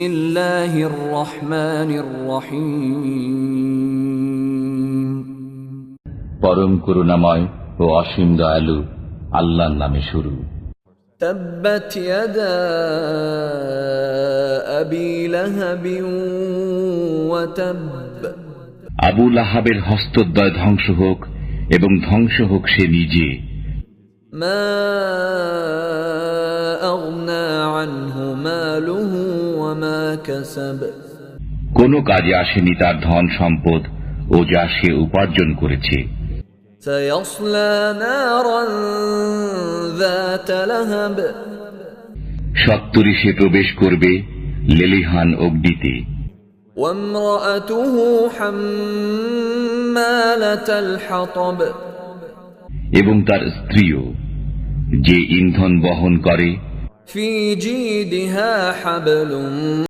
বিসমিল্লাহির রহমানির রহিম। পরম করুণাময় ও অসীম দয়ালু আল্লাহর নামে শুরু। তাব্বাত ইয়াদা আবি লাহাবিন ওয়া তাব। আবু লাহাবের হস্তদ্বয় ধ্বংস হোক এবং ধ্বংস হোক সে নিজে। মা আগনা আনহু মালুহু ওয়া মা কাসাব। কোনো কাজে আসেনি তার ধন সম্পদ ও যা সে উপার্জন করেছে। সায়াসলা নারান যাত লাহাব। সত্তরই সে প্রবেশ করবে লেলিহান অগ্নিতে। ওয়ামরাআতুহু হাম্মালাতাল হাতাব। এবং তার স্ত্রীও, যে ইন্ধন বহন করে। ফি জিদিহা হাবলুম